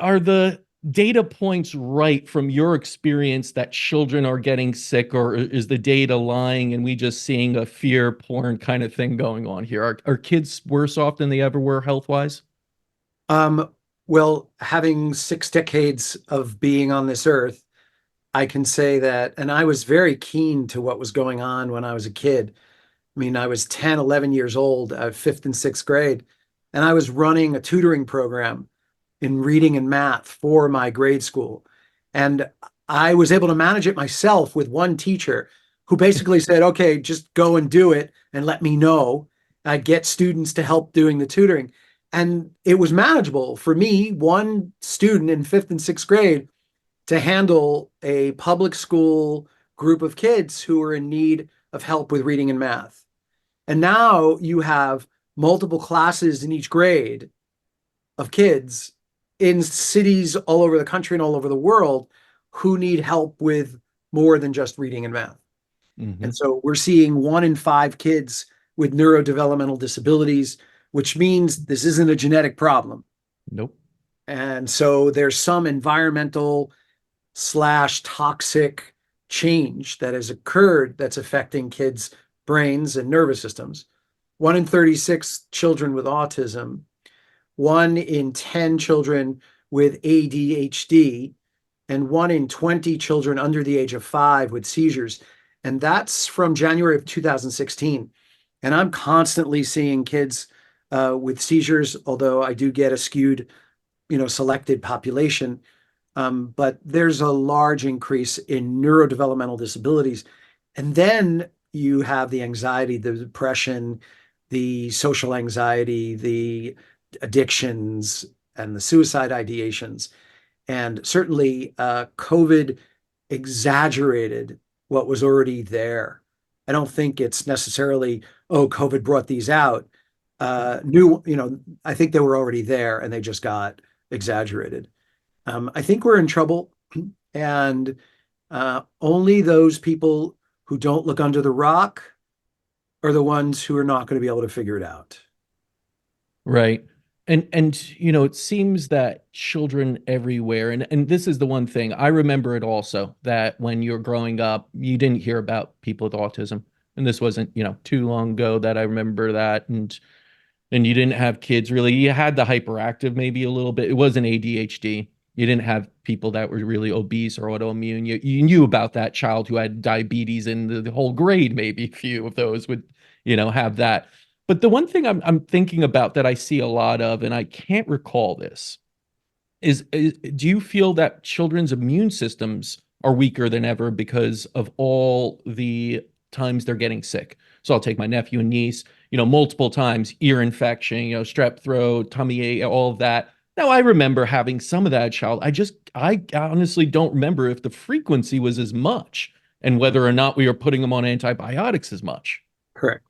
are the data points right from your experience that children are getting sick, or is the data lying and we just seeing a fear porn kind of thing going on here? Are kids worse off than they ever were health wise? Um, well, having 6 decades of being on this earth, I can say that, and I was very keen to what was going on when I was a kid. I mean, I was 10, 11 years old, fifth and sixth grade, and I was running a tutoring program in reading and math for my grade school. And I was able to manage it myself with one teacher who basically said, okay, just go and do it and let me know. I'd get students to help doing the tutoring. And it was manageable for me, one student in fifth and sixth grade, to handle a public school group of kids who were in need of help with reading and math. And now you have multiple classes in each grade of kids in cities all over the country and all over the world who need help with more than just reading and math. Mm-hmm. And so we're seeing 1 in 5 kids with neurodevelopmental disabilities, which means this isn't a genetic problem. Nope. And so there's some environmental slash toxic change that has occurred that's affecting kids' brains and nervous systems. 1 in 36 children with autism, 1 in 10 children with ADHD, and 1 in 20 children under the age of 5 with seizures. And that's from January of 2016. And I'm constantly seeing kids with seizures, although I do get a skewed, selected population. But there's a large increase in neurodevelopmental disabilities. And then you have the anxiety, the depression, the social anxiety, the addictions, and the suicide ideations. And certainly, COVID exaggerated what was already there. I don't think it's necessarily, oh, COVID brought these out. I think they were already there and they just got exaggerated. I think we're in trouble, and only those people who don't look under the rock are the ones who are not going to be able to figure it out. Right. And it seems that children everywhere, and this is the one thing I remember it also, that when you're growing up, you didn't hear about people with autism. And this wasn't, too long ago that I remember that. And you didn't have kids really. You had the hyperactive maybe a little bit. It wasn't ADHD. You didn't have people that were really obese or autoimmune. You knew about that child who had diabetes, and the whole grade, maybe a few of those would, have that. But the one thing I'm thinking about that I see a lot of, and I can't recall this, is do you feel that children's immune systems are weaker than ever because of all the times they're getting sick? So I'll take my nephew and niece, multiple times, ear infection, strep throat, tummy ache, all of that. Now I remember having some of that child. I honestly don't remember if the frequency was as much and whether or not we were putting them on antibiotics as much. Correct.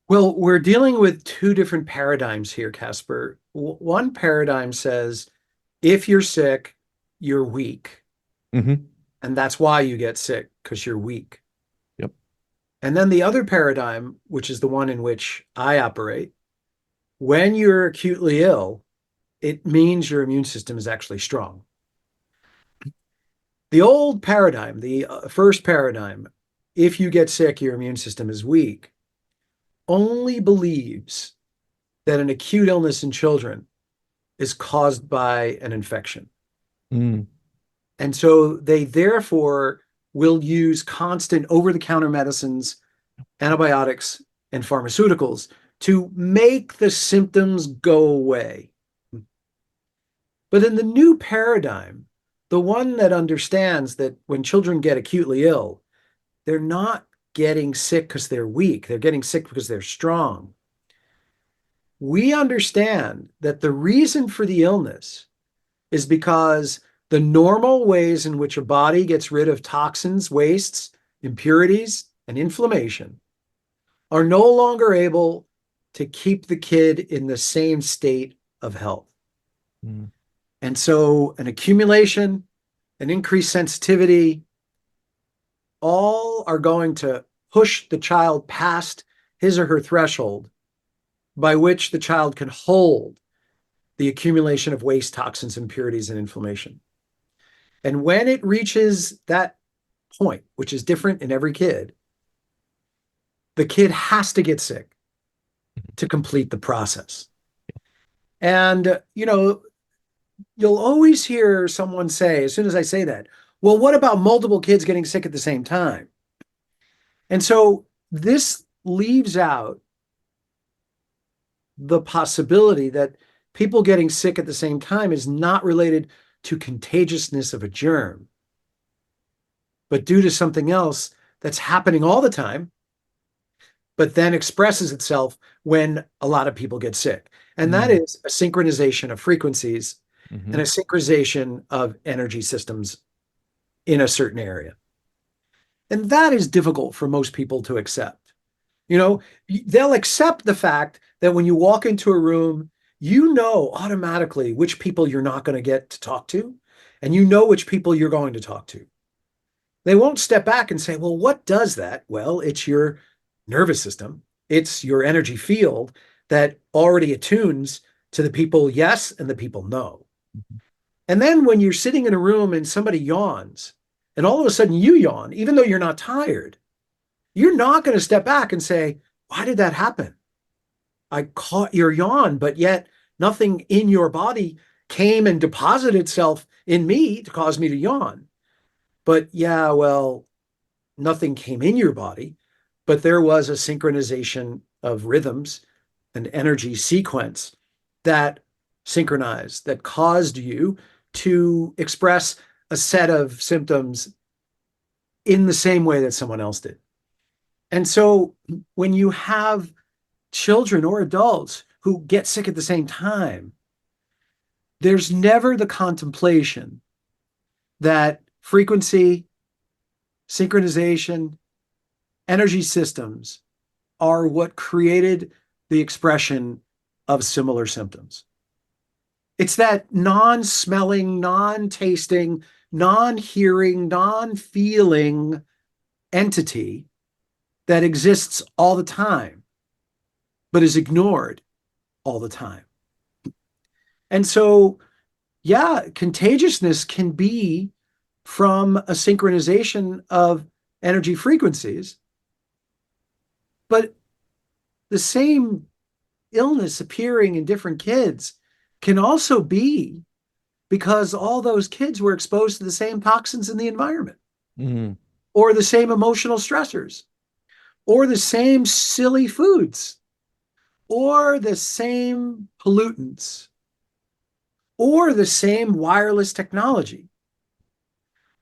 Well, we're dealing with two different paradigms here, Casper. One paradigm says if you're sick, you're weak. Hmm. And that's why you get sick, because you're weak. Yep. And then the other paradigm, which is the one in which I operate, when you're acutely ill, it means your immune system is actually strong. The old paradigm, the first paradigm, if you get sick, your immune system is weak, only believes that an acute illness in children is caused by an infection. Mm. And so they therefore will use constant over the counter medicines, antibiotics, and pharmaceuticals to make the symptoms go away. But in the new paradigm, the one that understands that when children get acutely ill, they're not getting sick because they're weak, they're getting sick because they're strong. We understand that the reason for the illness is because the normal ways in which a body gets rid of toxins, wastes, impurities, and inflammation are no longer able to keep the kid in the same state of health. Mm. And so an accumulation, an increased sensitivity, all are going to push the child past his or her threshold by which the child can hold the accumulation of waste, toxins, impurities, and inflammation. And when it reaches that point, which is different in every kid, the kid has to get sick to complete the process. And, you'll always hear someone say, as soon as I say that, well, what about multiple kids getting sick at the same time? And so this leaves out the possibility that people getting sick at the same time is not related to contagiousness of a germ, but due to something else that's happening all the time, but then expresses itself when a lot of people get sick. And that Mm. is a synchronization of frequencies and a Hmm. synchronization of energy systems in a certain area. And that is difficult for most people to accept. They'll accept the fact that when you walk into a room, you know automatically which people you're not going to get to talk to, and you know which people you're going to talk to. They won't step back and say, well, what does that? Well, it's your nervous system, it's your energy field that already attunes to the people yes and the people no. And then when you're sitting in a room and somebody yawns, and all of a sudden you yawn, even though you're not tired, you're not going to step back and say, why did that happen? I caught your yawn, but yet nothing in your body came and deposited itself in me to cause me to yawn. But yeah, well, nothing came in your body, but there was a synchronization of rhythms and energy sequence that synchronized, that caused you to express a set of symptoms in the same way that someone else did. And so when you have children or adults who get sick at the same time, there's never the contemplation that frequency, synchronization, energy systems are what created the expression of similar symptoms. It's that non-smelling, non-tasting, non-hearing, non-feeling entity that exists all the time, but is ignored all the time. And so, yeah, contagiousness can be from a synchronization of energy frequencies, but the same illness appearing in different kids can also be because all those kids were exposed to the same toxins in the environment, Mm. or the same emotional stressors, or the same silly foods, or the same pollutants, or the same wireless technology,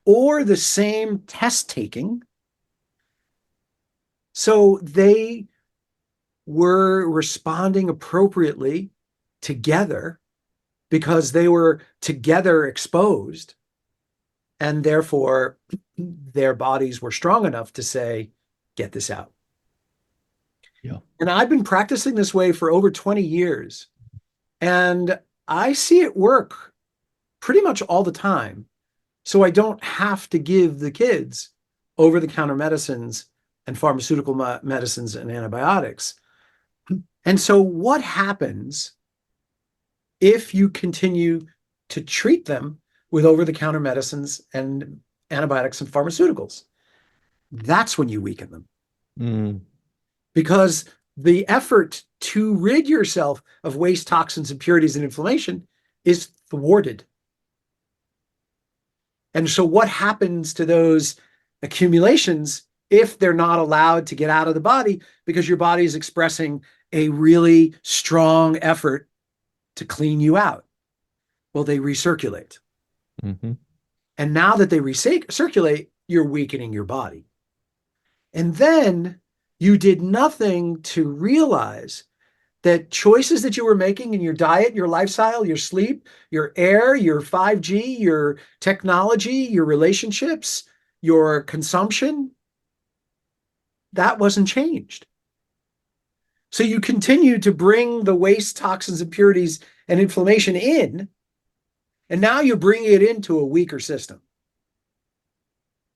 or the same test taking. So they were responding appropriately together because they were together exposed, and therefore their bodies were strong enough to say, get this out. Yeah. And I've been practicing this way for over 20 years, and I see it work pretty much all the time. So I don't have to give the kids over the counter medicines and pharmaceutical medicines and antibiotics. And so what happens if you continue to treat them with over the counter medicines and antibiotics and pharmaceuticals? That's when you weaken them, Mm. because the effort to rid yourself of waste, toxins, impurities, and inflammation is thwarted. And so what happens to those accumulations if they're not allowed to get out of the body because your body is expressing a really strong effort to clean you out? Well, they recirculate. Hmm. And now that they recirculate, you're weakening your body. And then you did nothing to realize that choices that you were making in your diet, your lifestyle, your sleep, your air, your 5G, your technology, your relationships, your consumption, that wasn't changed. So you continue to bring the waste, toxins, impurities, and inflammation in, and now you bring it into a weaker system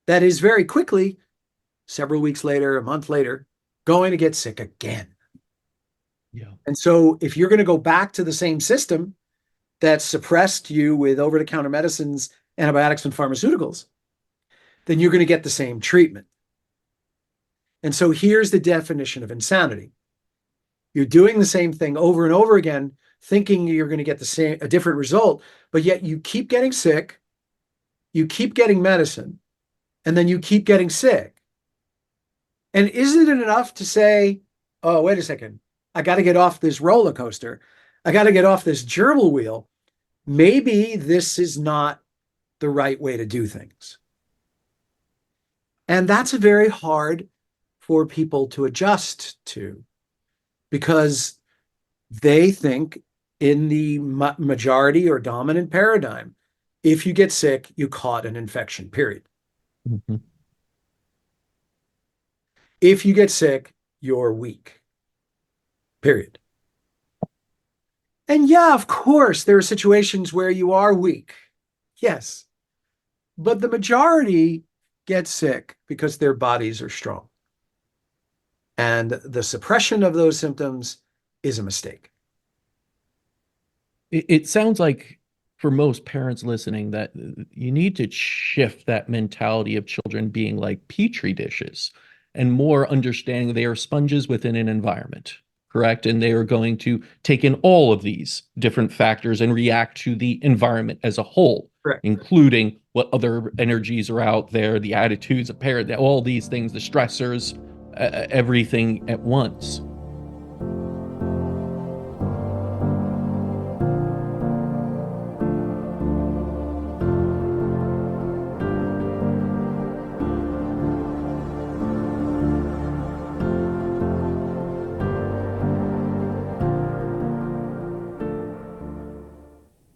that is very quickly, several weeks later, a month later, going to get sick again. Yeah. And so if you're going to go back to the same system, that suppressed you with over-the-counter medicines, antibiotics, and pharmaceuticals, then you're going to get the same treatment. And so here's the definition of insanity. You're doing the same thing over and over again, thinking you're going to get a different result, but yet you keep getting sick, you keep getting medicine, and then you keep getting sick. And isn't it enough to say, oh, wait a second, I got to get off this roller coaster. I got to get off this gerbil wheel. Maybe this is not the right way to do things. And that's very hard for people to adjust to, because they think in the majority or dominant paradigm, if you get sick, you caught an infection, period. Mhm. If you get sick, you're weak, period. And yeah, of course, there are situations where you are weak. Yes. But the majority get sick because their bodies are strong. And the suppression of those symptoms is a mistake. It sounds like for most parents listening that you need to shift that mentality of children being like petri dishes and more understanding they are sponges within an environment, correct? And they are going to take in all of these different factors and react to the environment as a whole, Correct. including what other energies are out there, the attitudes of parent, all these things, the stressors, everything at once.